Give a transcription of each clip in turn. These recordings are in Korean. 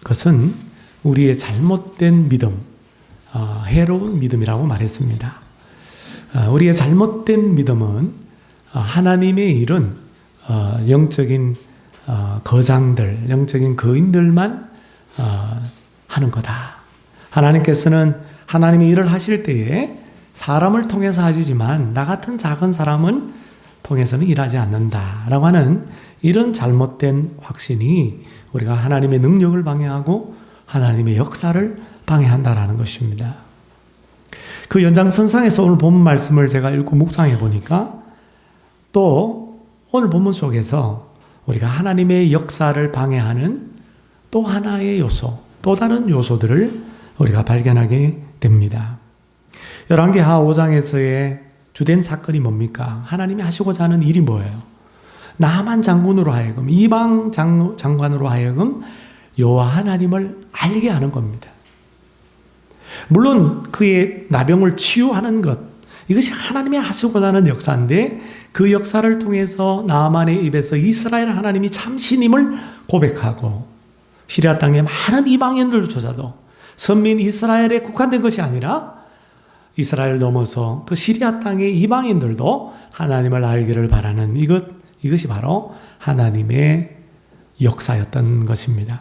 것은 우리의 잘못된 믿음, 해로운 믿음이라고 말했습니다. 우리의 잘못된 믿음은 하나님의 일은 영적인 거장들, 영적인 거인들만 하는 거다. 하나님께서는 하나님의 일을 하실 때에 사람을 통해서 하시지만 나 같은 작은 사람은 통해서는 일하지 않는다라고 하는 이런 잘못된 확신이 우리가 하나님의 능력을 방해하고 하나님의 역사를 방해한다라는 것입니다. 그 연장선상에서 오늘 본문 말씀을 제가 읽고 묵상해 보니까 또 오늘 본문 속에서 우리가 하나님의 역사를 방해하는 또 하나의 요소, 또 다른 요소들을 우리가 발견하게 됩니다. 열왕기하 5장에서의 주된 사건이 뭡니까? 하나님이 하시고자 하는 일이 뭐예요? 나만 장군으로 하여금, 이방 장관으로 하여금 여호와 하나님을 알게 하는 겁니다. 물론 그의 나병을 치유하는 것, 이것이 하나님이 하시고자 하는 역사인데 그 역사를 통해서 나만의 입에서 이스라엘 하나님이 참 신임을 고백하고 시리아 땅의 많은 이방인들조차도 선민 이스라엘에 국한된 것이 아니라 이스라엘을 넘어서 그 시리아 땅의 이방인들도 하나님을 알기를 바라는 이것이 바로 하나님의 역사였던 것입니다.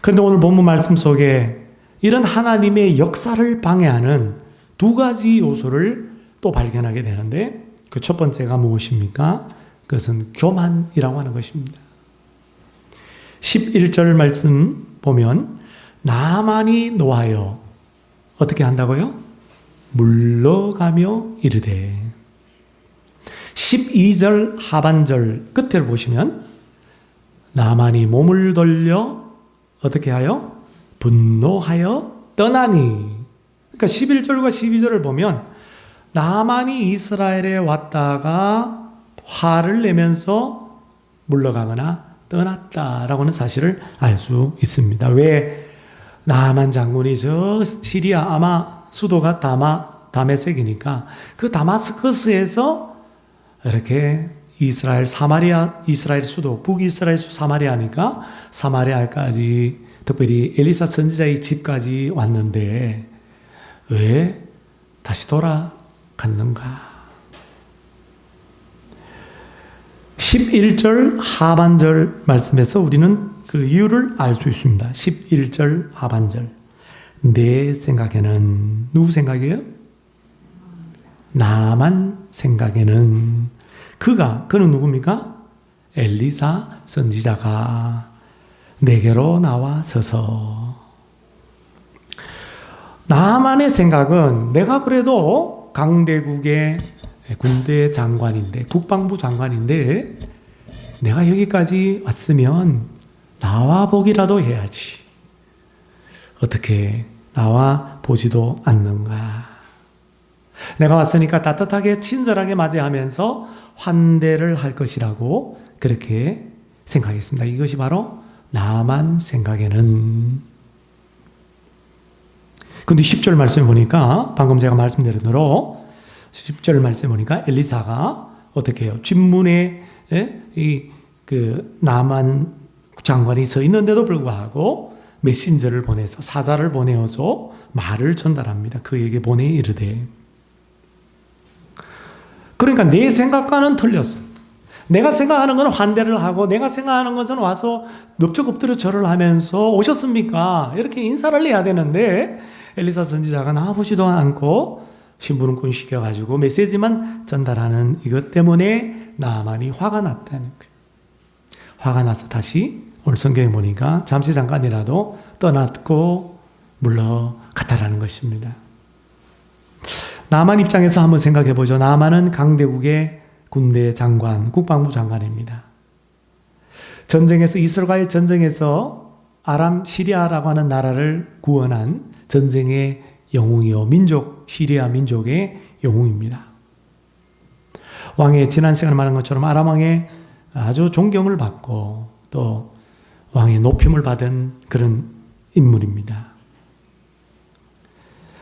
그런데 오늘 본문 말씀 속에 이런 하나님의 역사를 방해하는 두 가지 요소를 또 발견하게 되는데 그 첫 번째가 무엇입니까? 그것은 교만이라고 하는 것입니다. 11절 말씀 보면 나만이 노하여 어떻게 한다고요? 물러가며 이르되 12절 하반절 끝을 보시면 나만이 몸을 돌려 어떻게 하여? 분노하여 떠나니. 그러니까 11절과 12절을 보면 나만이 이스라엘에 왔다가 화를 내면서 물러가거나 떠났다라고 하는 사실을 알 수 있습니다. 왜? 나만 장군이 저 시리아 아마 수도가 다메섹이니까 그 다마스커스에서 이렇게 이스라엘 수도 북이스라엘 사마리아니까 사마리아까지 특별히 엘리사 선지자의 집까지 왔는데 왜 다시 돌아갔는가? 11절 하반절 말씀에서 우리는 그 이유를 알 수 있습니다. 11절 하반절. 내 생각에는 누구 생각이에요? 나만 생각에는 그는 누굽니까? 엘리사 선지자가 내게로 나와 서서 나만의 생각은 내가 그래도 강대국의 군대 장관인데 국방부 장관인데 내가 여기까지 왔으면 나와 보기라도 해야지. 어떻게 나와 보지도 않는가? 내가 왔으니까 따뜻하게 친절하게 맞이하면서 환대를 할 것이라고 그렇게 생각했습니다. 이것이 바로 나만 생각에는. 근데 10절 말씀을 보니까 방금 제가 말씀드린 대로 10절 말씀을 보니까 엘리사가 어떻게 해요? 뒷문에 나만 장관이 서 있는데도 불구하고 메신저를 보내서 사자를 보내어서 말을 전달합니다. 그에게 보내 이르되. 그러니까 내 생각과는 틀렸어. 내가 생각하는 건 환대를 하고 내가 생각하는 것은 와서 넓적 엎드려 절을 하면서 오셨습니까? 이렇게 인사를 해야 되는데 엘리사 선지자가 나와보지도 않고 심부름꾼 시켜가지고 메시지만 전달하는 이것 때문에 나만이 화가 났다는 거예요. 화가 나서 다시 오늘 성경에 보니까 잠시 잠깐이라도 떠났고 물러갔다라는 것입니다. 나만 입장에서 한번 생각해 보죠. 나만은 강대국의 군대 장관, 국방부 장관입니다. 이스라엘 전쟁에서 아람 시리아라고 하는 나라를 구원한 전쟁의 영웅이요 시리아 민족의 영웅입니다. 왕의 지난 시간에 말한 것처럼 아람 왕의 아주 존경을 받고 또 왕의 높임을 받은 그런 인물입니다.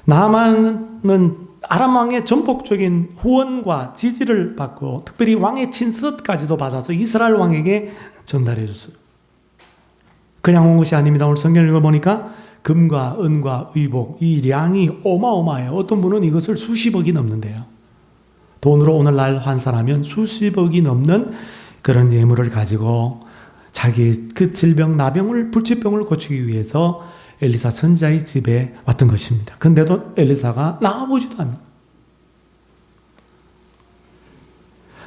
나만은 아람 왕의 전폭적인 후원과 지지를 받고 특별히 왕의 친서까지도 받아서 이스라엘 왕에게 전달해 줬어요. 그냥 온 것이 아닙니다. 오늘 성경을 읽어보니까 금과 은과 의복, 이 량이 어마어마해요. 어떤 분은 이것을 수십억이 넘는데요. 돈으로 오늘날 환산하면 수십억이 넘는 그런 예물을 가지고 자기 그 질병, 나병을, 불치병을 고치기 위해서 엘리사 선지자의 집에 왔던 것입니다. 근데도 엘리사가 나와보지도 않는.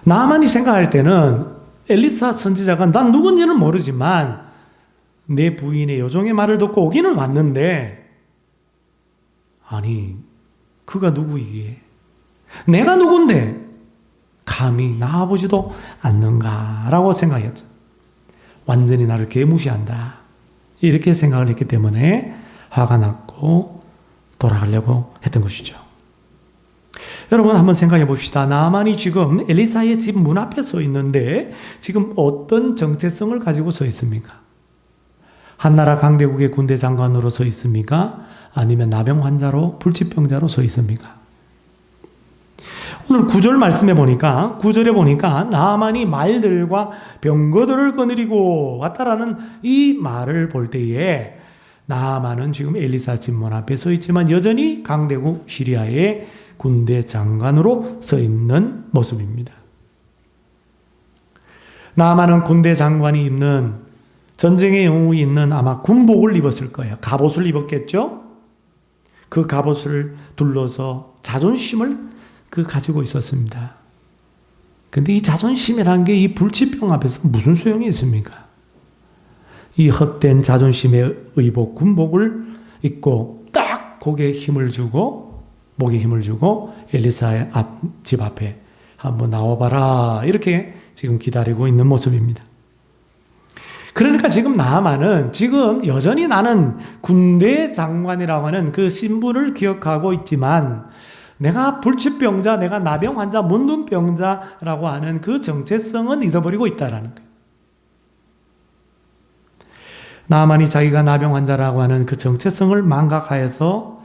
나만이 생각할 때는 엘리사 선지자가 난 누군지는 모르지만 내 부인의 요정의 말을 듣고 오기는 왔는데, 아니 그가 누구이기에, 내가 누군데 감히 나와보지도 않는가라고 생각했죠. 완전히 나를 개무시한다 이렇게 생각을 했기 때문에 화가 났고 돌아가려고 했던 것이죠. 여러분 한번 생각해 봅시다. 나만이 지금 엘리사의 집 문 앞에 서 있는데 지금 어떤 정체성을 가지고 서 있습니까? 한나라 강대국의 군대 장관으로 서 있습니까? 아니면 나병 환자로, 불치병자로 서 있습니까? 오늘 9절 말씀해 보니까, 9절에 보니까 나만이 말들과 병거들을 거느리고 왔다라는 이 말을 볼 때에 나만은 지금 엘리사 집 문 앞에 서 있지만 여전히 강대국 시리아의 군대 장관으로 서 있는 모습입니다. 나만은 군대 장관이 입는, 전쟁의 영웅이 있는 아마 군복을 입었을 거예요. 갑옷을 입었겠죠? 그 갑옷을 둘러서 자존심을 가지고 있었습니다. 근데 이 자존심이라는 게 이 불치병 앞에서 무슨 소용이 있습니까? 이 헛된 자존심의 의복, 군복을 입고 딱 목에 힘을 주고 엘리사의 집 앞에 한번 나와봐라 이렇게 지금 기다리고 있는 모습입니다. 그러니까 지금 나아만은 지금 여전히 나는 군대 장관이라고 하는 그 신분을 기억하고 있지만 내가 불치병자, 내가 나병 환자, 문둥병자라고 하는 그 정체성은 잊어버리고 있다라는 거예요. 나만이 자기가 나병 환자라고 하는 그 정체성을 망각하여서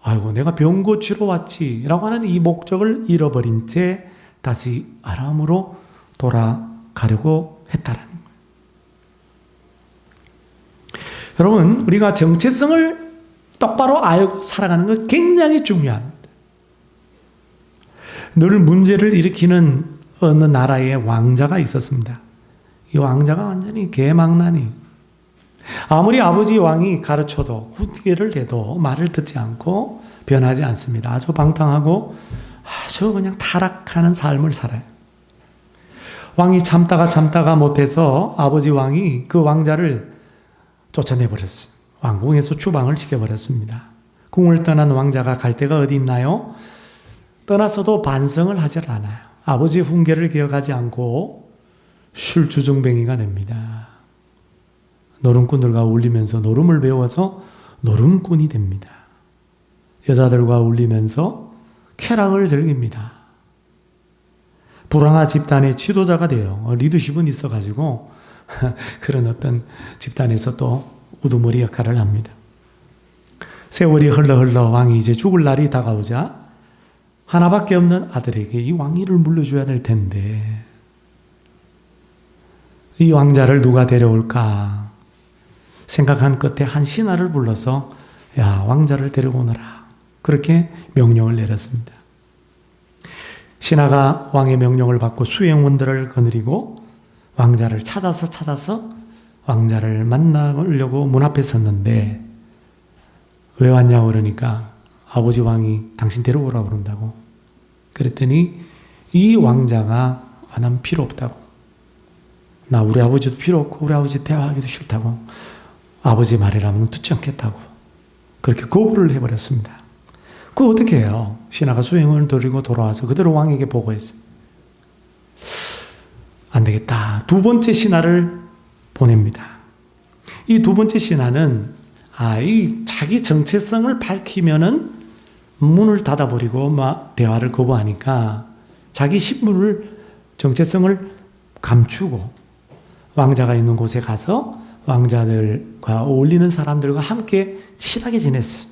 아이고 내가 병 고치러 왔지라고 하는 이 목적을 잃어버린 채 다시 아람으로 돌아가려고 했다라는 거예요. 여러분 우리가 정체성을 똑바로 알고 살아가는 건 굉장히 중요합니다. 늘 문제를 일으키는 어느 나라의 왕자가 있었습니다. 이 왕자가 완전히 개망나니 아무리 아버지 왕이 가르쳐도 훈계를 해도 말을 듣지 않고 변하지 않습니다. 아주 방탕하고 아주 그냥 타락하는 삶을 살아요. 왕이 참다가 못해서 아버지 왕이 그 왕자를 쫓아내버렸어요. 왕궁에서 추방을 시켜버렸습니다. 궁을 떠난 왕자가 갈 데가 어디 있나요? 떠나서도 반성을 하질 않아요. 아버지의 훈계를 기억하지 않고 술주정뱅이가 됩니다. 노름꾼들과 어울리면서 노름을 배워서 노름꾼이 됩니다. 여자들과 어울리면서 쾌락을 즐깁니다. 불황아 집단의 지도자가 돼요. 리더십은 있어가지고 그런 어떤 집단에서 또 우두머리 역할을 합니다. 세월이 흘러 왕이 이제 죽을 날이 다가오자 하나밖에 없는 아들에게 이 왕위를 물려줘야 될 텐데 이 왕자를 누가 데려올까 생각한 끝에 한 신하를 불러서 야 왕자를 데려오너라 그렇게 명령을 내렸습니다. 신하가 왕의 명령을 받고 수행원들을 거느리고 왕자를 찾아서 왕자를 만나려고 문 앞에 섰는데 왜 왔냐고 그러니까 아버지 왕이 당신 데려오라고 그런다고. 그랬더니 이 왕자가 난 필요 없다고. 나 우리 아버지도 필요 없고 우리 아버지 대화하기도 싫다고. 아버지 말이라면 듣지 않겠다고. 그렇게 거부를 해버렸습니다. 그거 어떻게 해요? 신하가 수행을 드리고 돌아와서 그대로 왕에게 보고했어요. 안 되겠다. 두 번째 신하를 보냅니다. 이 두 번째 신하는 이 자기 정체성을 밝히면은 문을 닫아버리고 막 대화를 거부하니까 자기 신분을 정체성을 감추고 왕자가 있는 곳에 가서 왕자들과 어울리는 사람들과 함께 친하게 지냈어요.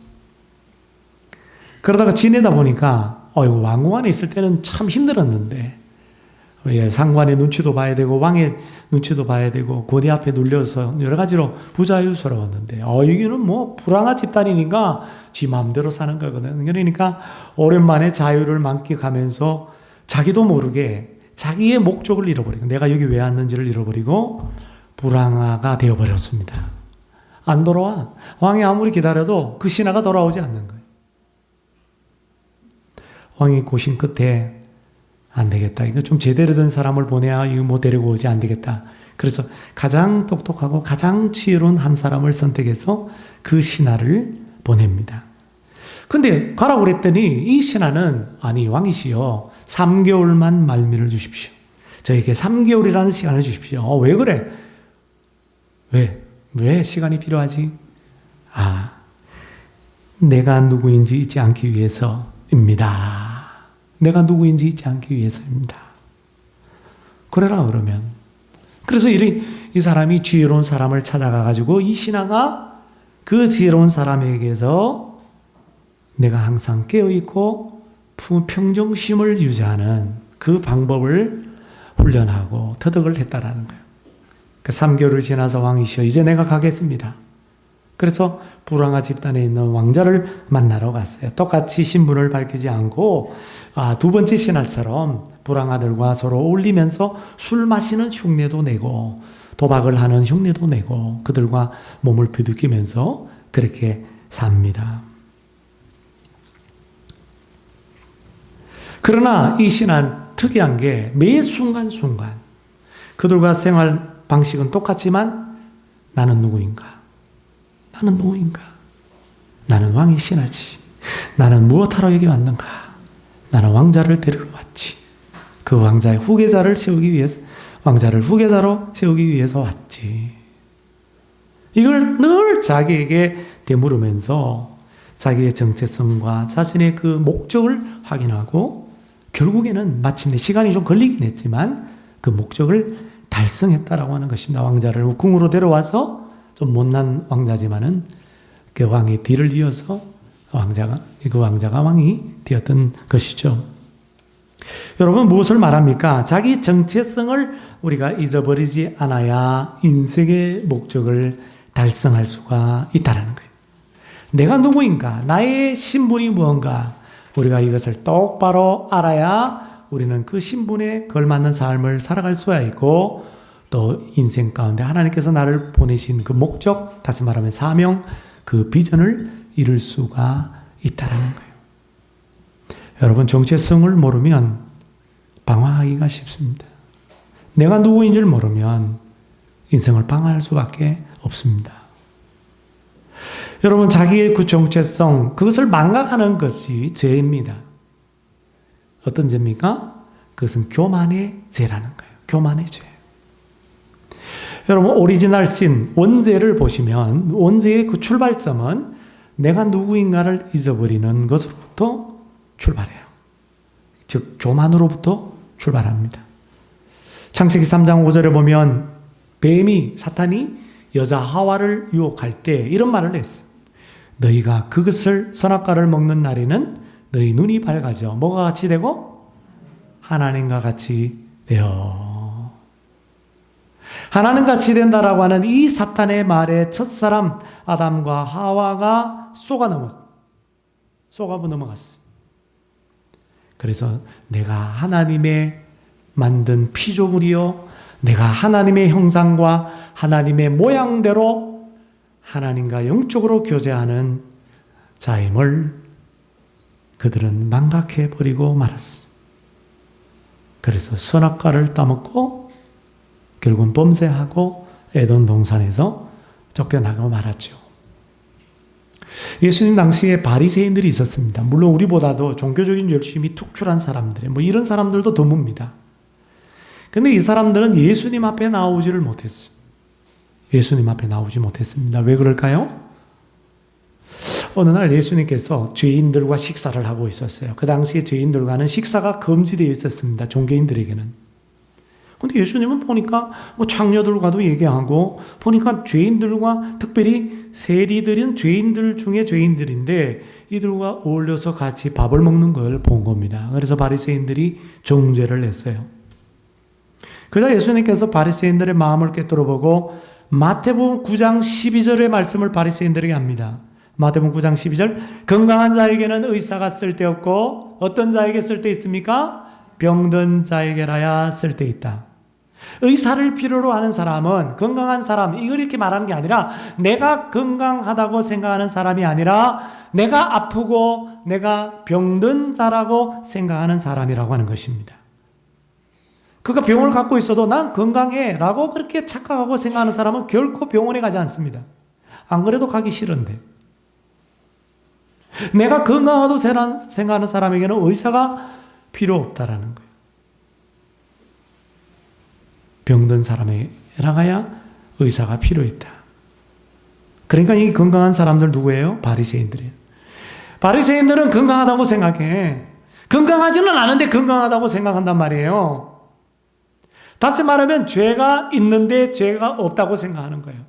그러다가 지내다 보니까 왕궁 안에 있을 때는 참 힘들었는데 예, 상관의 눈치도 봐야 되고 왕의 눈치도 봐야 되고 고대 앞에 눌려서 여러 가지로 부자유스러웠는데 여기는 뭐 불황아 집단이니까 지 마음대로 사는 거거든. 그러니까 오랜만에 자유를 만끽하면서 자기도 모르게 자기의 목적을 잃어버리고 내가 여기 왜 왔는지를 잃어버리고 불황아가 되어버렸습니다. 안 돌아와. 왕이 아무리 기다려도 그 신하가 돌아오지 않는 거예요. 왕이 고심 끝에 안 되겠다. 이거 좀 제대로 된 사람을 보내야 이거 뭐 데리고 오지 안 되겠다. 그래서 가장 똑똑하고 가장 지혜로운 한 사람을 선택해서 그 신하를 보냅니다. 근데 가라고 그랬더니 이 신하는 아니 왕이시여 3개월만 말미를 주십시오. 저에게 3개월이라는 시간을 주십시오. 왜 그래? 왜 시간이 필요하지? 내가 누구인지 잊지 않기 위해서입니다. 내가 누구인지 잊지 않기 위해서입니다. 그래라 그러면. 그래서 이 사람이 지혜로운 사람을 찾아가가지고 이 신하가 그 지혜로운 사람에게서 내가 항상 깨어있고 평정심을 유지하는 그 방법을 훈련하고 터득을 했다라는 거예요. 그 3개월을 지나서 왕이시여 이제 내가 가겠습니다. 그래서 불황아 집단에 있는 왕자를 만나러 갔어요. 똑같이 신분을 밝히지 않고 두 번째 신하처럼 불황아들과 서로 어울리면서 술 마시는 흉내도 내고 도박을 하는 흉내도 내고 그들과 몸을 부딪히면서 그렇게 삽니다. 그러나 이 신하는 특이한 게 매 순간순간 그들과 생활 방식은 똑같지만 나는 누구인가? 나는 누구인가? 나는 왕의 신하지. 나는 무엇하러 여기 왔는가? 나는 왕자를 데리러 왔지. 그 왕자의 후계자를 세우기 위해서, 왕자를 후계자로 세우기 위해서 왔지. 이걸 늘 자기에게 되물으면서 자기의 정체성과 자신의 그 목적을 확인하고 결국에는 마침내 시간이 좀 걸리긴 했지만 그 목적을 달성했다라고 하는 것입니다. 왕자를 궁으로 데려와서 좀 못난 왕자지만은 그 왕의 뒤를 이어서 그 왕자가 왕이 되었던 것이죠. 여러분 무엇을 말합니까? 자기 정체성을 우리가 잊어버리지 않아야 인생의 목적을 달성할 수가 있다라는 거예요. 내가 누구인가? 나의 신분이 무언가? 우리가 이것을 똑바로 알아야 우리는 그 신분에 걸맞는 삶을 살아갈 수가 있고 또 인생 가운데 하나님께서 나를 보내신 그 목적, 다시 말하면 사명, 그 비전을 이룰 수가 있다라는 거예요. 여러분 정체성을 모르면 방황하기가 쉽습니다. 내가 누구인 줄 모르면 인생을 방황할 수밖에 없습니다. 여러분 자기의 그 정체성 그것을 망각하는 것이 죄입니다. 어떤 죄입니까? 그것은 교만의 죄라는 거예요. 교만의 죄. 여러분 오리지널 신, 원죄를 보시면 원죄의 그 출발점은 내가 누구인가를 잊어버리는 것으로부터 출발해요. 즉 교만으로부터 출발합니다. 창세기 3장 5절에 보면 뱀이 사탄이 여자 하와를 유혹할 때 이런 말을 했어요. 너희가 그것을 선악과를 먹는 날에는 너희 눈이 밝아져 뭐가 같이 되고 하나님과 같이 되어 하나님 같이 된다라고 하는 이 사탄의 말에 첫사람 아담과 하와가 속아 넘어갔어요. 그래서 내가 하나님의 만든 피조물이요 내가 하나님의 형상과 하나님의 모양대로 하나님과 영적으로 교제하는 자임을 그들은 망각해버리고 말았어요. 그래서 선악과를 따먹고 결국은 범죄하고 에덴 동산에서 쫓겨나고 말았죠. 예수님 당시에 바리새인들이 있었습니다. 물론 우리보다도 종교적인 열심이 특출한 사람들, 이런 사람들도 드뭅니다. 근데 이 사람들은 예수님 앞에 나오지를 못했어요. 예수님 앞에 나오지 못했습니다. 왜 그럴까요? 어느 날 예수님께서 죄인들과 식사를 하고 있었어요. 그 당시에 죄인들과는 식사가 금지되어 있었습니다. 종교인들에게는. 근데 예수님은 보니까 창녀들과도 얘기하고 보니까 죄인들과 특별히 세리들은 죄인들 중에 죄인들인데 이들과 어울려서 같이 밥을 먹는 걸 본 겁니다. 그래서 바리새인들이 정죄를 했어요. 그러자 예수님께서 바리새인들의 마음을 꿰뚫어보고 마태복음 9장 12절의 말씀을 바리새인들에게 합니다. 마태복음 9장 12절, 건강한 자에게는 의사가 쓸데없고 어떤 자에게 쓸데있습니까? 병든 자에게라야 쓸데있다. 의사를 필요로 하는 사람은, 건강한 사람, 이걸 이렇게 말하는 게 아니라 내가 건강하다고 생각하는 사람이 아니라 내가 아프고 내가 병든 자라고 생각하는 사람이라고 하는 것입니다. 그가 병을 갖고 있어도 난 건강해 라고 그렇게 착각하고 생각하는 사람은 결코 병원에 가지 않습니다. 안 그래도 가기 싫은데. 내가 건강하다고 생각하는 사람에게는 의사가 필요 없다라는 거예요. 병든 사람에게라야 의사가 필요했다. 그러니까 이 건강한 사람들 누구예요? 바리새인들이에요. 바리새인들은 건강하다고 생각해. 건강하지는 않은데 건강하다고 생각한단 말이에요. 다시 말하면 죄가 있는데 죄가 없다고 생각하는 거예요.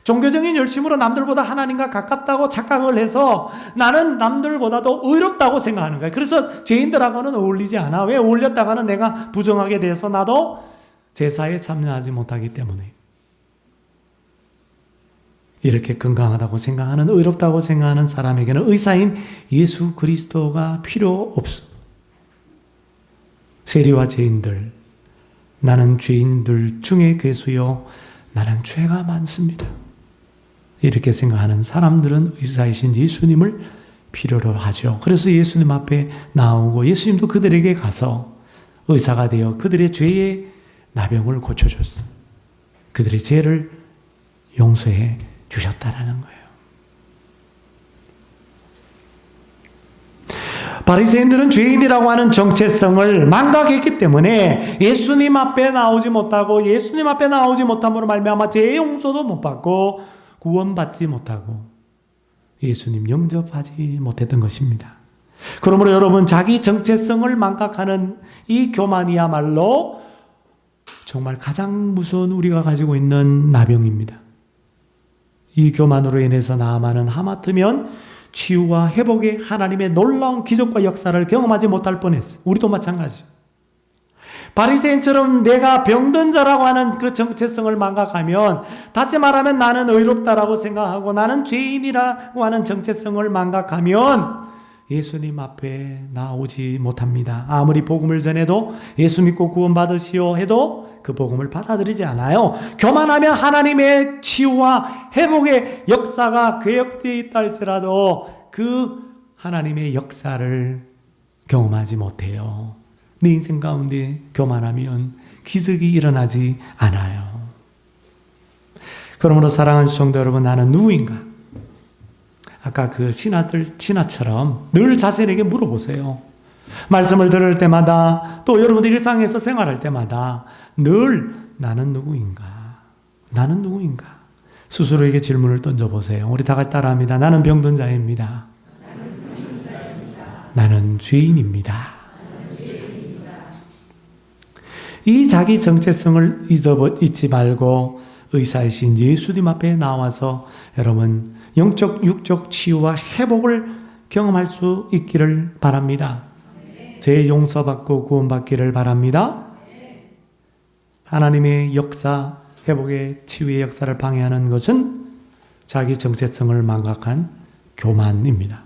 종교적인 열심으로 남들보다 하나님과 가깝다고 착각을 해서 나는 남들보다도 의롭다고 생각하는 거예요. 그래서 죄인들하고는 어울리지 않아. 왜 어울렸다가는 내가 부정하게 돼서 나도 제사에 참여하지 못하기 때문에. 이렇게 건강하다고 생각하는, 의롭다고 생각하는 사람에게는 의사인 예수 그리스도가 필요 없어. 세리와 죄인들, 나는 죄인들 중에 괴수요, 나는 죄가 많습니다. 이렇게 생각하는 사람들은 의사이신 예수님을 필요로 하죠. 그래서 예수님 앞에 나오고 예수님도 그들에게 가서 의사가 되어 그들의 죄의 나병을 고쳐줬어. 그들의 죄를 용서해 주셨다라는 거예요. 바리새인들은 죄인이라고 하는 정체성을 망각했기 때문에 예수님 앞에 나오지 못하고 예수님 앞에 나오지 못함으로 말미암아 죄의 용서도 못 받고 구원받지 못하고 예수님 영접하지 못했던 것입니다. 그러므로 여러분, 자기 정체성을 망각하는 이 교만이야말로 정말 가장 무서운 우리가 가지고 있는 나병입니다. 이 교만으로 인해서 나아만은 하마터면 치유와 회복의 하나님의 놀라운 기적과 역사를 경험하지 못할 뻔했어. 우리도 마찬가지. 바리새인처럼 내가 병든 자라고 하는 그 정체성을 망각하면, 다시 말하면 나는 의롭다라고 생각하고 나는 죄인이라고 하는 정체성을 망각하면 예수님 앞에 나오지 못합니다. 아무리 복음을 전해도 예수 믿고 구원받으시오 해도 그 복음을 받아들이지 않아요. 교만하면 하나님의 치유와 회복의 역사가 계획되어 있다 할지라도 그 하나님의 역사를 경험하지 못해요. 내 인생 가운데 교만하면 기적이 일어나지 않아요. 그러므로 사랑하는 성도 여러분, 나는 누구인가? 아까 그 신하처럼 늘 자신에게 물어보세요. 말씀을 들을 때마다, 또 여러분들 일상에서 생활할 때마다 늘 나는 누구인가? 나는 누구인가? 스스로에게 질문을 던져보세요. 우리 다 같이 따라합니다. 나는 병든 자입니다. 나는 죄인입니다. 이 자기 정체성을 잊지 말고 의사이신 예수님 앞에 나와서 여러분 영적, 육적 치유와 회복을 경험할 수 있기를 바랍니다. 죄 용서받고 구원받기를 바랍니다. 하나님의 역사, 회복의 치유의 역사를 방해하는 것은 자기 정체성을 망각한 교만입니다.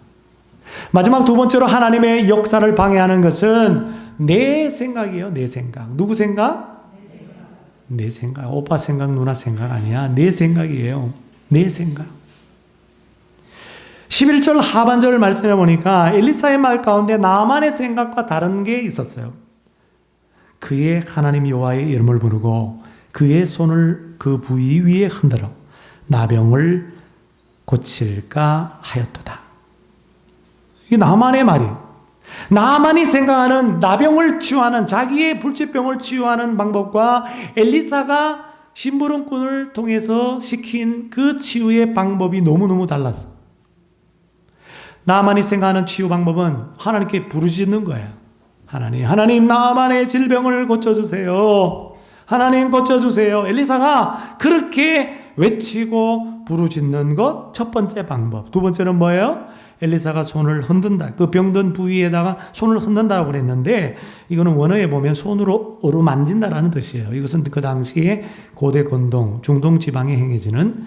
마지막 두 번째로 하나님의 역사를 방해하는 것은 내 생각이에요. 내 생각. 누구 생각? 내 생각. 오빠 생각, 누나 생각 아니야. 내 생각이에요. 내 생각. 11절 하반절 말씀해 보니까 엘리사의 말 가운데 나만의 생각과 다른 게 있었어요. 그의 하나님 여호와의 이름을 부르고 그의 손을 그 부위 위에 흔들어 나병을 고칠까 하였도다. 이게 나만의 말이에요. 나만이 생각하는 나병을 치유하는, 자기의 불치병을 치유하는 방법과 엘리사가 심부름꾼을 통해서 시킨 그 치유의 방법이 너무너무 달랐어. 나만이 생각하는 치유 방법은 하나님께 부르짖는 거예요. 하나님 나만의 질병을 고쳐주세요. 하나님 고쳐주세요. 엘리사가 그렇게 외치고 부르짖는 것 첫 번째 방법. 두 번째는 뭐예요? 엘리사가 손을 흔든다. 그 병든 부위에다가 손을 흔든다고 그랬는데 이거는 원어에 보면 손으로 어루만진다라는 뜻이에요. 이것은 그 당시에 고대 건동, 중동 지방에 행해지는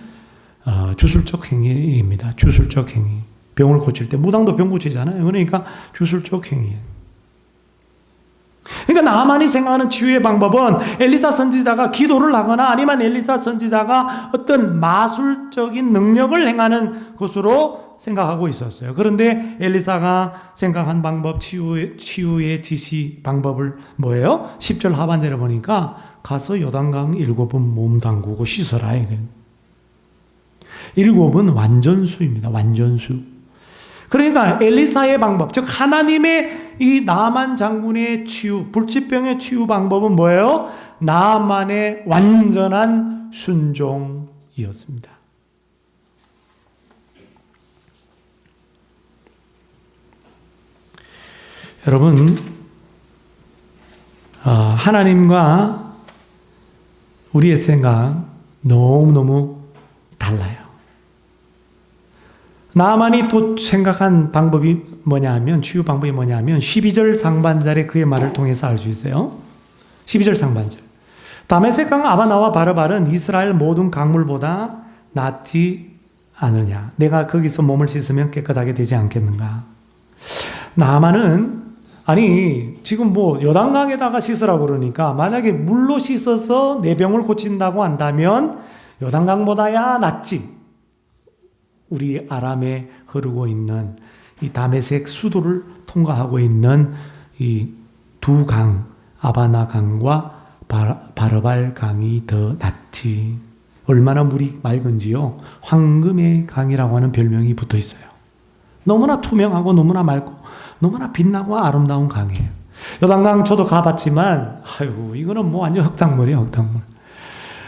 주술적 행위입니다. 주술적 행위. 병을 고칠 때 무당도 병 고치잖아요. 그러니까 주술적 행위예요. 그러니까 나만이 생각하는 치유의 방법은 엘리사 선지자가 기도를 하거나 아니면 엘리사 선지자가 어떤 마술적인 능력을 행하는 것으로 생각하고 있었어요. 그런데 엘리사가 생각한 방법, 치유의 지시 방법을 뭐예요? 10절 하반절에 보니까 가서 요단강 7번 몸 담그고 씻어라. 이래요. 7은 완전수입니다. 완전수. 그러니까 엘리사의 방법, 즉 하나님의 이 나만 장군의 치유, 불치병의 치유 방법은 뭐예요? 나만의 완전한 순종이었습니다. 여러분, 하나님과 우리의 생각 너무너무 달라요. 나만이 또 생각한 방법이 뭐냐 하면, 치유 방법이 뭐냐 하면 12절 상반절에 그의 말을 통해서 알 수 있어요. 12절 상반절. 다메섹 강 아바나와 바르발은 이스라엘 모든 강물보다 낫지 않으냐. 내가 거기서 몸을 씻으면 깨끗하게 되지 않겠는가. 나만은 아니 지금 뭐 요단강에다가 씻으라고 그러니까 만약에 물로 씻어서 내 병을 고친다고 한다면 요단강보다야 낫지. 우리 아람에 흐르고 있는 이 다메섹 수도를 통과하고 있는 이 두 강, 아바나 강과 바르발 강이 더 낫지. 얼마나 물이 맑은지요. 황금의 강이라고 하는 별명이 붙어 있어요. 너무나 투명하고 너무나 맑고 너무나 빛나고 아름다운 강이에요. 요단강 저도 가봤지만 아이고 이거는 뭐 완전 흙탕물이에요. 흙탕물.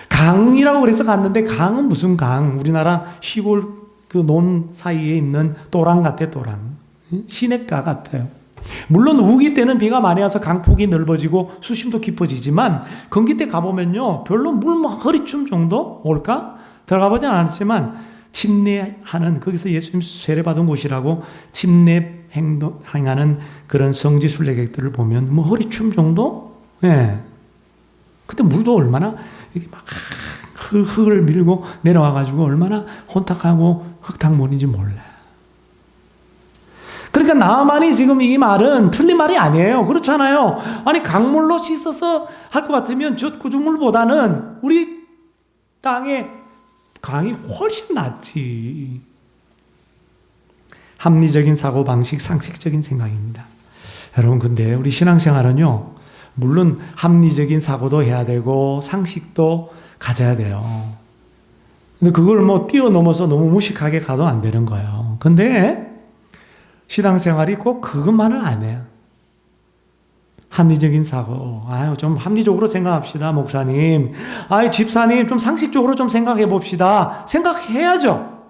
강이라고 그래서 갔는데 강은 무슨 강. 우리나라 시골 그 논 사이에 있는 또랑 같아, 또랑. 시냇가 같아요. 물론 우기 때는 비가 많이 와서 강폭이 넓어지고 수심도 깊어지지만 건기 때 가보면요 별로 물 뭐 허리춤 정도 올까? 들어가 보진 않았지만 침례하는 거기서 예수님 세례받은 곳이라고 침례 행하는 그런 성지 순례객들을 보면 뭐 허리춤 정도? 예. 근데 물도 얼마나 이게 막 흙을 밀고 내려와가지고 얼마나 혼탁하고 흙탕물인지 몰라요. 그러니까 나만이 지금 이 말은 틀린 말이 아니에요. 그렇잖아요. 아니 강물로 씻어서 할 것 같으면 저 구조물보다는 우리 땅의 강이 훨씬 낫지. 합리적인 사고방식, 상식적인 생각입니다. 여러분 근데 우리 신앙생활은요 물론 합리적인 사고도 해야 되고 상식도 가져야 돼요. 근데 그걸 뭐 뛰어넘어서 너무 무식하게 가도 안 되는 거예요. 근데 신앙생활이 꼭 그것만은 안 해요. 합리적인 사고. 아유, 좀 합리적으로 생각합시다, 목사님. 아유, 집사님, 좀 상식적으로 좀 생각해 봅시다. 생각해야죠.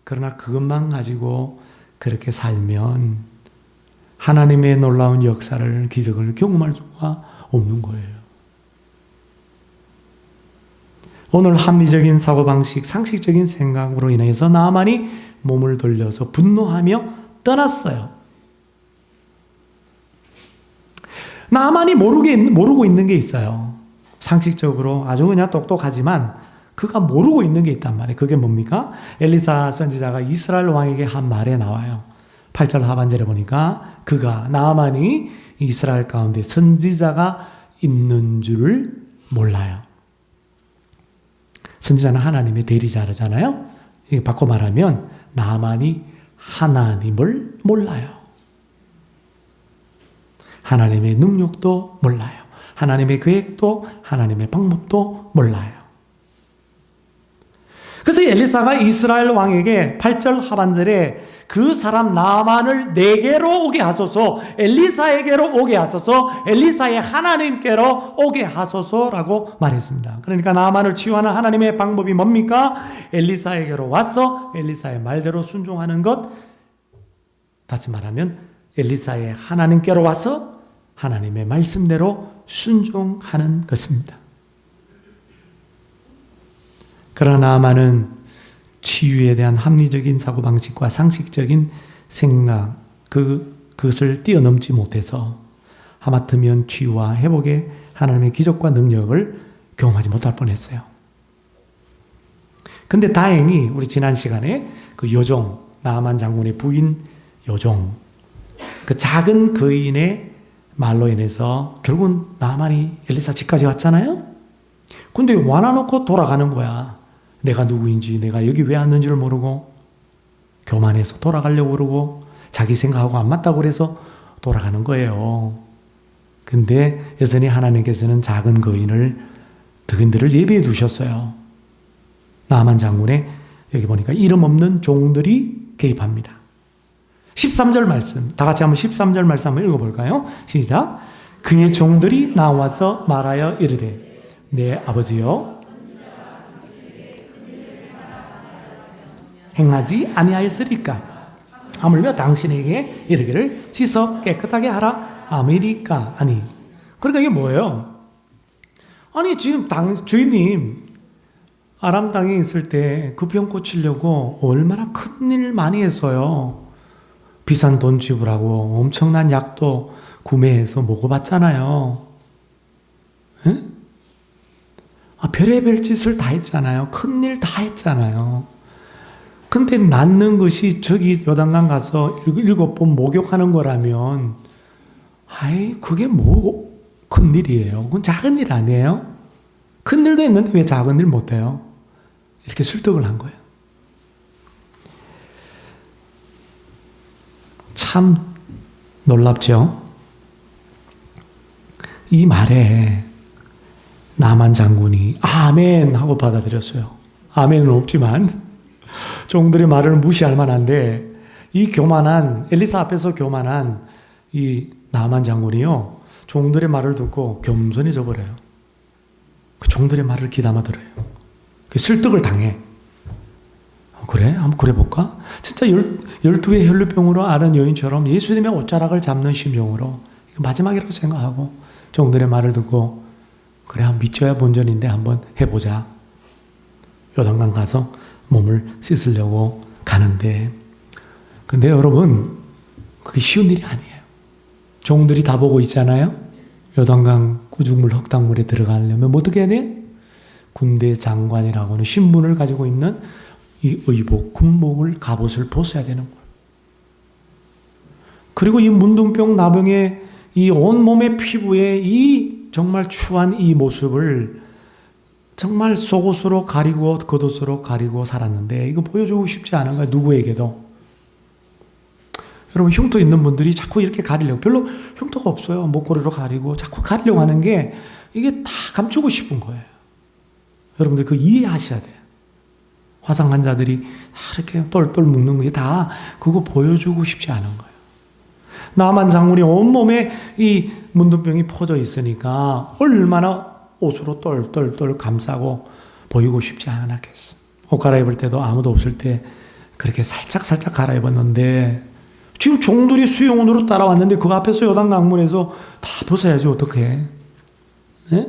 그러나 그것만 가지고 그렇게 살면 하나님의 놀라운 역사를, 기적을 경험할 수가 없는 거예요. 오늘 합리적인 사고방식, 상식적인 생각으로 인해서 나만이 몸을 돌려서 분노하며 떠났어요. 나만이 모르고 있는 게 있어요. 상식적으로 아주 그냥 똑똑하지만 그가 모르고 있는 게 있단 말이에요. 그게 뭡니까? 엘리사 선지자가 이스라엘 왕에게 한 말에 나와요. 8절 하반절에 보니까 그가 나만이 이스라엘 가운데 선지자가 있는 줄을 몰라요. 선지자는 하나님의 대리자잖아요. 바꿔 말하면 나만이 하나님을 몰라요. 하나님의 능력도 몰라요. 하나님의 계획도 하나님의 방법도 몰라요. 그래서 엘리사가 이스라엘 왕에게 8절 하반절에 그 사람 나만을 내게로 오게 하소서, 엘리사에게로 오게 하소서, 엘리사의 하나님께로 오게 하소서라고 말했습니다. 그러니까 나만을 치유하는 하나님의 방법이 뭡니까? 엘리사에게로 와서 엘리사의 말대로 순종하는 것. 다시 말하면 엘리사의 하나님께로 와서 하나님의 말씀대로 순종하는 것입니다. 그러나 나아만은 치유에 대한 합리적인 사고방식과 상식적인 생각, 그것을 뛰어넘지 못해서 하마터면 치유와 회복의 하나님의 기적과 능력을 경험하지 못할 뻔했어요. 근데 다행히 우리 지난 시간에 그 여종, 나아만 장군의 부인 여종, 그 작은 거인의 말로 인해서 결국은 나아만이 엘리사 집까지 왔잖아요. 근데 와놔놓고 돌아가는 거야. 내가 누구인지, 내가 여기 왜 왔는지를 모르고 교만해서 돌아가려고 그러고 자기 생각하고 안 맞다고 그래서 돌아가는 거예요. 근데 여전히 하나님께서는 작은 거인을, 덕인들을 예비해 두셨어요. 나아만 장군의 여기 보니까 이름 없는 종들이 개입합니다. 13절 말씀, 다 같이 한번 13절 말씀 한번 읽어볼까요? 시작. 그의 종들이 나와서 말하여 이르되 내 아버지여 행하지 아니하였으리까? 하물며 당신에게 이르기를 씻어 깨끗하게 하라 아메리까? 아니, 그러니까 이게 뭐예요? 아니 지금 주인님 아람 땅에 있을 때 그 병 고치려고 얼마나 큰일 많이 했어요. 비싼 돈 지불하고 엄청난 약도 구매해서 먹어봤잖아요. 응? 별의별 짓을 다 했잖아요. 큰일 다 했잖아요. 근데 낫는 것이 저기 요단강 가서 7번 목욕하는 거라면 그게 뭐 큰일이에요. 그건 작은 일 아니에요? 큰 일도 했는데 왜 작은 일 못해요? 이렇게 설득을 한 거예요. 참 놀랍죠? 이 말에 나만 장군이 아멘 하고 받아들였어요. 아멘은 없지만 종들의 말을 무시할 만한데 이 교만한 엘리사 앞에서 교만한 이 나만 장군이요, 종들의 말을 듣고 겸손해져 버려요. 그 종들의 말을 귀담아 들어요. 그 설득을 당해. 그래? 한번 그래 볼까? 진짜 12의 혈루병으로 앓은 여인처럼 예수님의 옷자락을 잡는 심정으로 마지막이라고 생각하고 종들의 말을 듣고 그래, 한번 믿져야 본전인데 한번 해보자. 요단강 가서 몸을 씻으려고 가는데, 근데 여러분 그게 쉬운 일이 아니에요. 종들이 다 보고 있잖아요. 요단강 구죽물 흙탕물에 들어가려면 뭐 어떻게 해야 돼? 군대 장관이라고는 신분을 가지고 있는 이 의복, 군복을, 갑옷을 벗어야 되는 거예요. 그리고 이 문둥병 나병의 이 온몸의 피부에 이 정말 추한 이 모습을 정말 속옷으로 가리고 겉옷으로 가리고 살았는데 이거 보여주고 싶지 않은 거예요. 누구에게도. 여러분 흉터 있는 분들이 자꾸 이렇게 가리려고, 별로 흉터가 없어요. 목걸이로 가리고 자꾸 가리려고 하는 게 이게 다 감추고 싶은 거예요. 여러분들 그 이해하셔야 돼요. 화상 환자들이 이렇게 똘똘 묶는 게 다 그거 보여주고 싶지 않은 거예요. 나만 장군이 온몸에 이 문둥병이 퍼져 있으니까 얼마나 옷으로 똘똘똘 감싸고 보이고 싶지 않았겠어. 옷 갈아입을 때도 아무도 없을 때 그렇게 살짝 갈아입었는데 지금 종들이 수용원으로 따라왔는데 그 앞에서 요단 강문에서 다 벗어야지 어떡해. 네?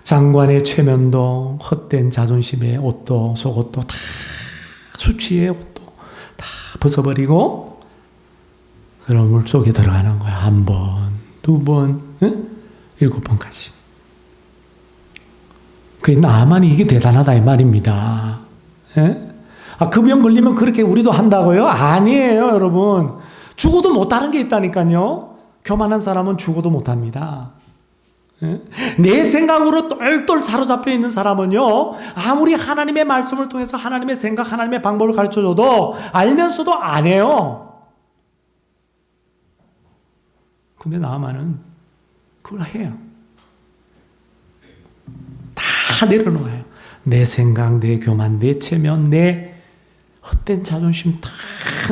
장관의 최면도, 헛된 자존심의 옷도, 속옷도 다, 수치의 옷도 다 벗어버리고 그런 물 속에 들어가는 거야. 한 번, 두 번, 7번까지. 그 나만이 이게 대단하다 이 말입니다. 그 병 걸리면 그렇게 우리도 한다고요? 아니에요, 여러분. 죽어도 못하는 게 있다니까요. 교만한 사람은 죽어도 못합니다. 내 생각으로 똘똘 사로잡혀 있는 사람은요, 아무리 하나님의 말씀을 통해서 하나님의 생각, 하나님의 방법을 가르쳐줘도 알면서도 안 해요. 근데 나만은 그걸 해요. 다 내려놓아요. 내 생각, 내 교만, 내 체면, 내 헛된 자존심 다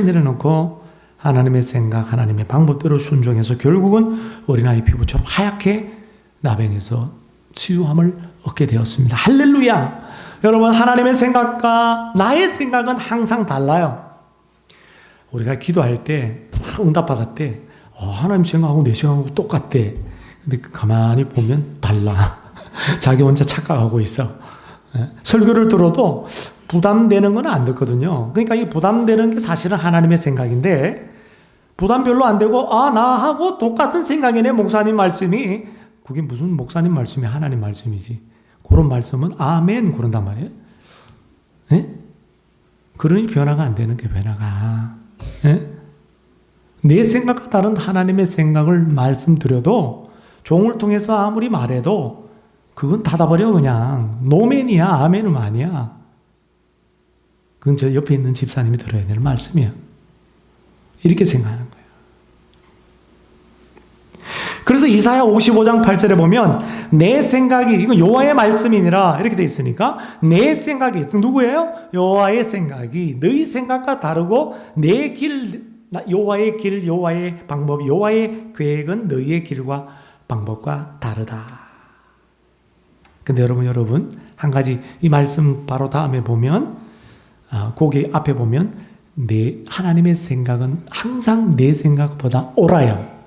내려놓고 하나님의 생각, 하나님의 방법대로 순종해서 결국은 어린아이 피부처럼 하얗게 나병에서 치유함을 얻게 되었습니다. 할렐루야! 여러분, 하나님의 생각과 나의 생각은 항상 달라요. 우리가 기도할 때 응답받을 때 하나님 생각하고 내 생각하고 똑같대. 근데 가만히 보면 달라. 자기 혼자 착각하고 있어. 설교를 들어도 부담되는 건 안 듣거든요. 그러니까 이 부담되는 게 사실은 하나님의 생각인데 부담 별로 안 되고 나하고 똑같은 생각이네 목사님 말씀이. 그게 무슨 목사님 말씀이 하나님 말씀이지. 그런 말씀은 아멘 그런단 말이에요. 네? 그러니 변화가 안 되는 게 변화가. 네? 내 생각과 다른 하나님의 생각을 말씀드려도 종을 통해서 아무리 말해도 그건 닫아버려 그냥. 노멘이야 아멘은 아니야. 그건 저 옆에 있는 집사님이 들어야 될 말씀이야. 이렇게 생각하는 거예요. 그래서 이사야 55장 8절에 보면 내 생각이 이건 여호와의 말씀이니라 이렇게 돼 있으니까 내 생각이 누구예요? 여호와의 생각이 너희 생각과 다르고 내 길 여호와의 길 여호와의 방법 여호와의 계획은 너희의 길과 방법과 다르다. 근데 여러분 한 가지 이 말씀 바로 다음에 보면 거기 앞에 보면 내 하나님의 생각은 항상 내 생각보다 옳아요.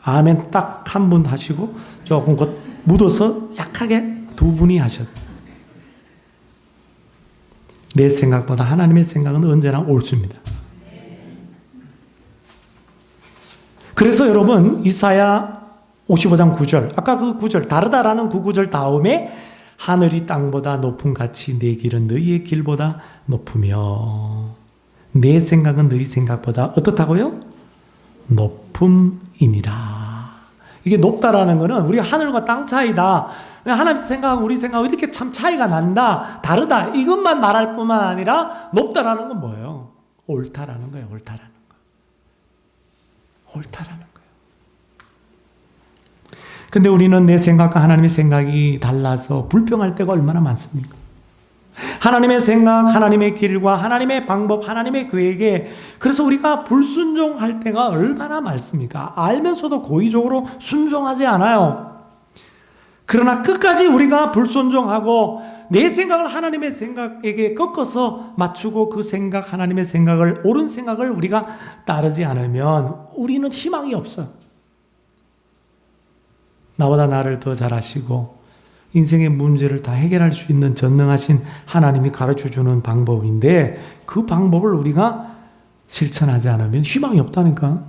아멘 딱 한 분 하시고 조금 묻어서 약하게 두 분이 하셨어요. 내 생각보다 하나님의 생각은 언제나 옳습니다. 그래서 여러분 이사야 55장 9절 아까 그 9절 다르다라는 그 9절 다음에 하늘이 땅보다 높음 같이 내 길은 너희의 길보다 높으며 내 생각은 너희 생각보다 어떻다고요? 높음이니라. 이게 높다라는 것은 우리가 하늘과 땅 차이다. 하나님 생각하고 우리 생각하고 이렇게 참 차이가 난다. 다르다. 이것만 말할 뿐만 아니라 높다라는 건 뭐예요? 옳다라는 거예요. 옳다라는 거. 옳다라는 거예요. 근데 우리는 내 생각과 하나님의 생각이 달라서 불평할 때가 얼마나 많습니까? 하나님의 생각, 하나님의 길과 하나님의 방법, 하나님의 계획에 그래서 우리가 불순종할 때가 얼마나 많습니까? 알면서도 고의적으로 순종하지 않아요. 그러나 끝까지 우리가 불순종하고 내 생각을 하나님의 생각에게 꺾어서 맞추고 그 생각, 하나님의 생각을 옳은 생각을 우리가 따르지 않으면 우리는 희망이 없어요. 나보다 나를 더 잘 아시고 인생의 문제를 다 해결할 수 있는 전능하신 하나님이 가르쳐주는 방법인데 그 방법을 우리가 실천하지 않으면 희망이 없다니까.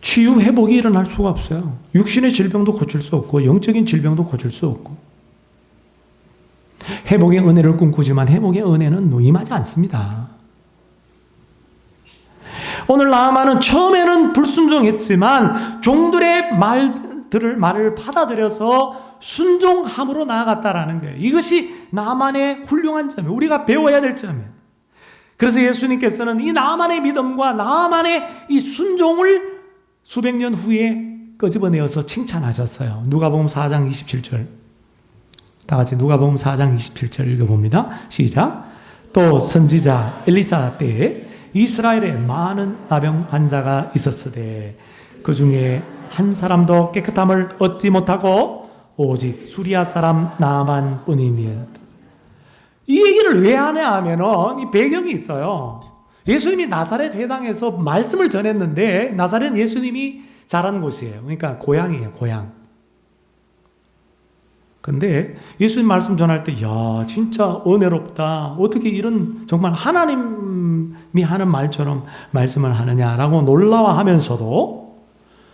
치유 회복이 일어날 수가 없어요. 육신의 질병도 고칠 수 없고 영적인 질병도 고칠 수 없고 회복의 은혜를 꿈꾸지만 회복의 은혜는 임하지 않습니다. 오늘 나아만은 처음에는 불순종했지만 종들의 말을 받아들여서 순종함으로 나아갔다라는 거예요. 이것이 나만의 훌륭한 점이에요. 우리가 배워야 될 점이에요. 그래서 예수님께서는 이 나만의 믿음과 나만의 이 순종을 수백 년 후에 끄집어내어서 칭찬하셨어요. 누가복음 4장 27절. 다 같이 누가복음 4장 27절 읽어봅니다. 시작. 또 선지자 엘리사 때에 이스라엘에 많은 나병 환자가 있었으되 그 중에 한 사람도 깨끗함을 얻지 못하고 오직 수리아 사람 나만 뿐이니라. 이 얘기를 왜 하냐 하면은 이 배경이 있어요. 예수님이 나사렛 회당에서 말씀을 전했는데 나사렛 예수님이 자란 곳이에요. 그러니까 고향이에요, 고향. 근데 예수님 말씀 전할 때, 야, 진짜 은혜롭다. 어떻게 이런 정말 하나님이 하는 말처럼 말씀을 하느냐라고 놀라워하면서도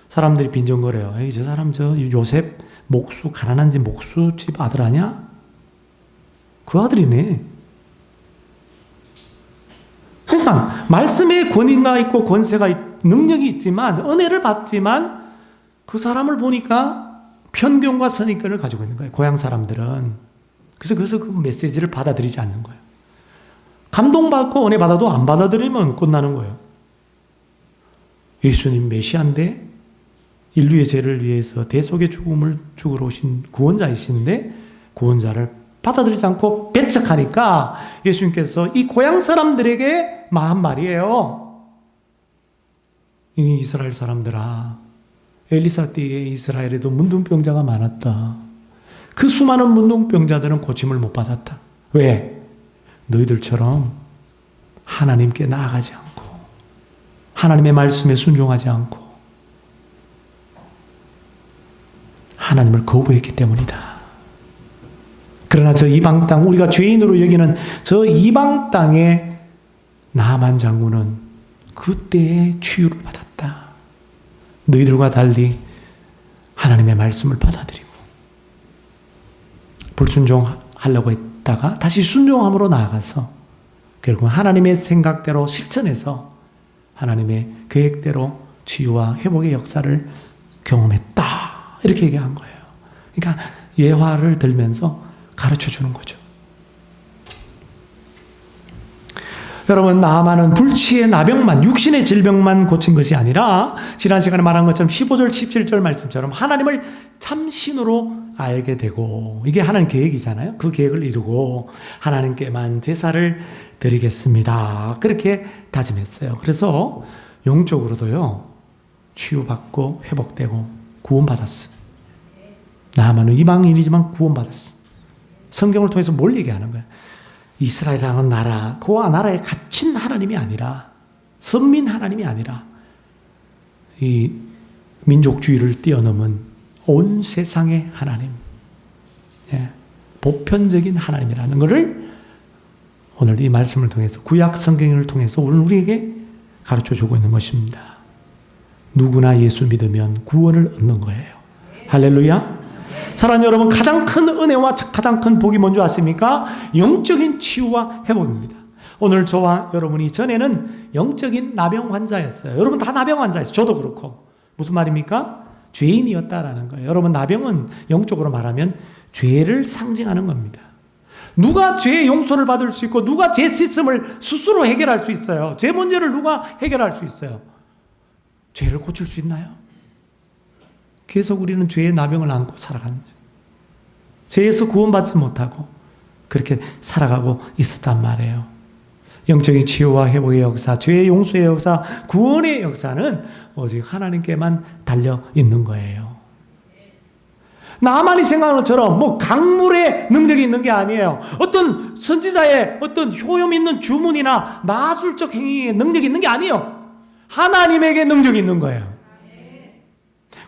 사람들이 빈정거려요. 에이, 저 사람 저 요셉 목수, 가난한 집 목수집 아들 아니야? 그 아들이네. 그러니까 말씀에 권위가 있고 권세가 능력이 있지만 은혜를 받지만 그 사람을 보니까 편견과 선입견을 가지고 있는 거예요. 고향 사람들은. 그래서 그 메시지를 받아들이지 않는 거예요. 감동받고 은혜 받아도 안 받아들이면 끝나는 거예요. 예수님 메시아인데 인류의 죄를 위해서 대속의 죽음을 죽으러 오신 구원자이신데 구원자를 받아들이지 않고 배척하니까 예수님께서 이 고향 사람들에게 한 말이에요. 이 이스라엘 사람들아, 엘리사 때에 이스라엘에도 문둥병자가 많았다. 그 수많은 문둥병자들은 고침을 못 받았다. 왜? 너희들처럼 하나님께 나아가지 않고 하나님의 말씀에 순종하지 않고 하나님을 거부했기 때문이다. 그러나 저 이방 땅, 우리가 죄인으로 여기는 저 이방 땅에 나만 장군은 그때의 치유를 받았다. 너희들과 달리 하나님의 말씀을 받아들이고 불순종하려고 했다가 다시 순종함으로 나아가서 결국 하나님의 생각대로 실천해서 하나님의 계획대로 치유와 회복의 역사를 경험했다. 이렇게 얘기한 거예요. 그러니까 예화를 들면서 가르쳐 주는 거죠. 여러분, 나아만은 불치의 나병만, 육신의 질병만 고친 것이 아니라 지난 시간에 말한 것처럼 15절, 17절 말씀처럼 하나님을 참신으로 알게 되고, 이게 하나님 계획이잖아요. 그 계획을 이루고 하나님께만 제사를 드리겠습니다. 그렇게 다짐했어요. 그래서 영적으로도요, 치유받고 회복되고 구원받았어요. 나아만은 이방인이지만 구원받았어요. 성경을 통해서 뭘 얘기하는 거예요? 이스라엘이라는 나라, 그 나라에 갇힌 하나님이 아니라, 선민 하나님이 아니라 이 민족주의를 뛰어넘은 온 세상의 하나님, 보편적인 하나님이라는 것을 오늘 이 말씀을 통해서, 구약 성경을 통해서 오늘 우리에게 가르쳐주고 있는 것입니다. 누구나 예수 믿으면 구원을 얻는 거예요. 할렐루야. 사랑하는 여러분, 가장 큰 은혜와 가장 큰 복이 뭔지 아십니까? 영적인 치유와 회복입니다. 오늘 저와 여러분이 전에는 영적인 나병 환자였어요. 여러분 다 나병 환자였어요. 저도 그렇고. 무슨 말입니까? 죄인이었다라는 거예요. 여러분, 나병은 영적으로 말하면 죄를 상징하는 겁니다. 누가 죄의 용서를 받을 수 있고 누가 죄 씻음을 스스로 해결할 수 있어요? 죄 문제를 누가 해결할 수 있어요? 죄를 고칠 수 있나요? 계속 우리는 죄의 나병을 안고 살아가는 거죠. 죄에서 구원받지 못하고 그렇게 살아가고 있었단 말이에요. 영적인 치유와 회복의 역사, 죄의 용서의 역사, 구원의 역사는 오직 하나님께만 달려 있는 거예요. 나만이 생각하는 것처럼 뭐 강물의 능력이 있는 게 아니에요. 어떤 선지자의 어떤 효용 있는 주문이나 마술적 행위의 능력이 있는 게 아니에요. 하나님에게 능력이 있는 거예요.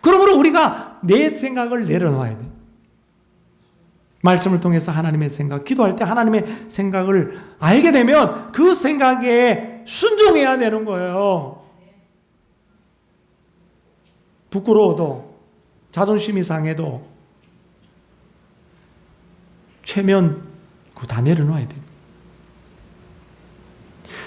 그러므로 우리가 내 생각을 내려놓아야 돼요. 말씀을 통해서 하나님의 생각, 기도할 때 하나님의 생각을 알게 되면 그 생각에 순종해야 되는 거예요. 부끄러워도, 자존심이 상해도 최면 그거 다 내려놓아야 돼요.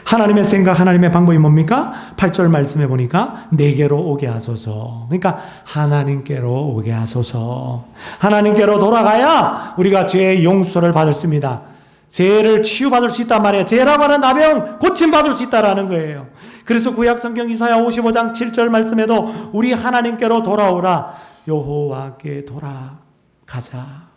하나님의 생각, 하나님의 방법이 뭡니까? 8절 말씀해 보니까 내게로 오게 하소서. 그러니까 하나님께로 오게 하소서. 하나님께로 돌아가야 우리가 죄의 용서를 받습니다. 죄를 치유받을 수 있단 말이에요. 죄라고 하는 나병 고침받을 수 있다라는 거예요. 그래서 구약 성경 이사야 55장 7절 말씀에도 우리 하나님께로 돌아오라. 여호와께 돌아가자.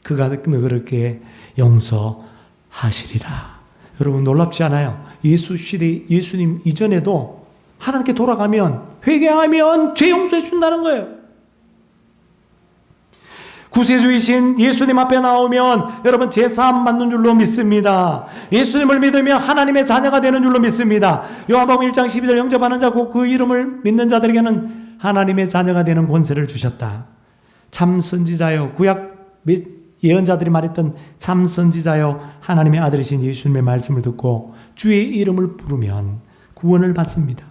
그가 그렇게 용서하시리라. 여러분 놀랍지 않아요? 예수 시대, 예수님 이전에도 하나님께 돌아가면, 회개하면 죄 용서해 준다는 거예요. 구세주이신 예수님 앞에 나오면 여러분 제사함 받는 줄로 믿습니다. 예수님을 믿으면 하나님의 자녀가 되는 줄로 믿습니다. 요한복음 1장 12절 영접하는 자 곧 그 이름을 믿는 자들에게는 하나님의 자녀가 되는 권세를 주셨다. 참 선지자여, 구약 예언자들이 말했던 참 선지자여, 하나님의 아들이신 예수님의 말씀을 듣고 주의 이름을 부르면 구원을 받습니다.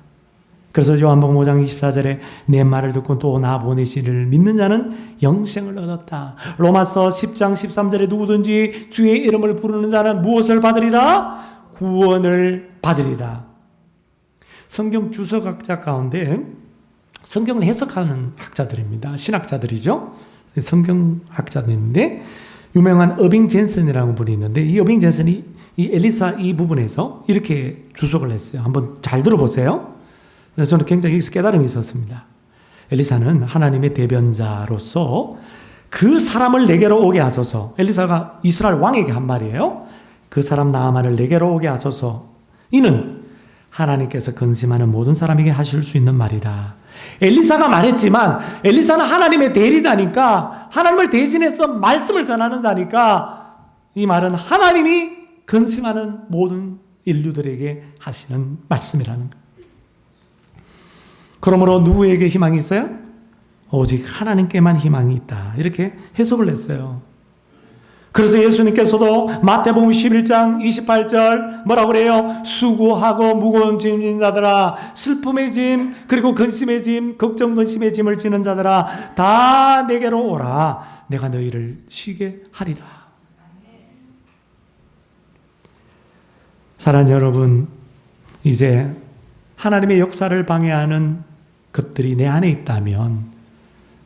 그래서 요한복음 5장 24절에 내 말을 듣고 또 나 보내시를 믿는 자는 영생을 얻었다. 로마서 10장 13절에 누구든지 주의 이름을 부르는 자는 무엇을 받으리라? 구원을 받으리라. 성경 주석학자 가운데 성경을 해석하는 학자들입니다. 신학자들이죠. 성경학자들인데 유명한 어빙 젠슨이라는 분이 있는데, 이 어빙 젠슨이 이 엘리사 이 부분에서 이렇게 주석을 했어요. 한번 잘 들어보세요. 저는 굉장히 여기서 깨달음이 있었습니다. 엘리사는 하나님의 대변자로서 그 사람을 내게로 오게 하소서. 엘리사가 이스라엘 왕에게 한 말이에요. 그 사람 나아만을 내게로 오게 하소서. 이는 하나님께서 근심하는 모든 사람에게 하실 수 있는 말이다. 엘리사가 말했지만 엘리사는 하나님의 대리자니까, 하나님을 대신해서 말씀을 전하는 자니까 이 말은 하나님이 근심하는 모든 인류들에게 하시는 말씀이라는 것. 그러므로 누구에게 희망이 있어요? 오직 하나님께만 희망이 있다. 이렇게 해석을 했어요. 그래서 예수님께서도 마태복음 11장 28절 뭐라고 그래요? 수고하고 무거운 짐 진 자들아, 슬픔의 짐, 그리고 근심의 짐, 걱정 근심의 짐을 지는 자들아, 다 내게로 오라. 내가 너희를 쉬게 하리라. 사랑하는 여러분, 이제 하나님의 역사를 방해하는 것들이 내 안에 있다면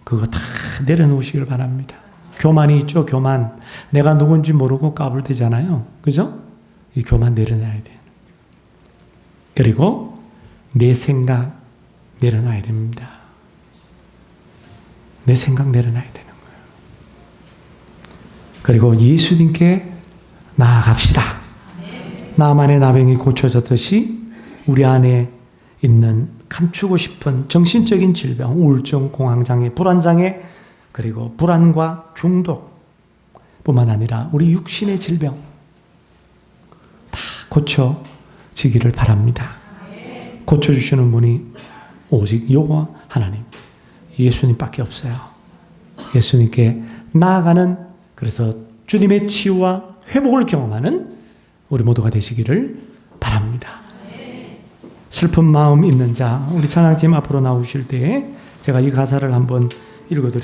그거 다 내려놓으시길 바랍니다. 교만이 있죠, 교만. 내가 누군지 모르고 까불대잖아요. 그죠? 이 교만 내려놔야 돼요. 그리고 내 생각 내려놔야 됩니다. 내 생각 내려놔야 되는 거예요. 그리고 예수님께 나아갑시다. 나만의 나병이 고쳐졌듯이 우리 안에 있는 감추고 싶은 정신적인 질병, 우울증, 공황장애, 불안장애, 그리고 불안과 중독 뿐만 아니라 우리 육신의 질병 다 고쳐지기를 바랍니다. 고쳐주시는 분이 오직 여호와 하나님, 예수님밖에 없어요. 예수님께 나아가는, 그래서 주님의 치유와 회복을 경험하는 우리 모두가 되시기를 바랍니다. 슬픈 마음 있는 자, 우리 찬양팀 앞으로 나오실 때 제가 이 가사를 한번 읽어드릴게요.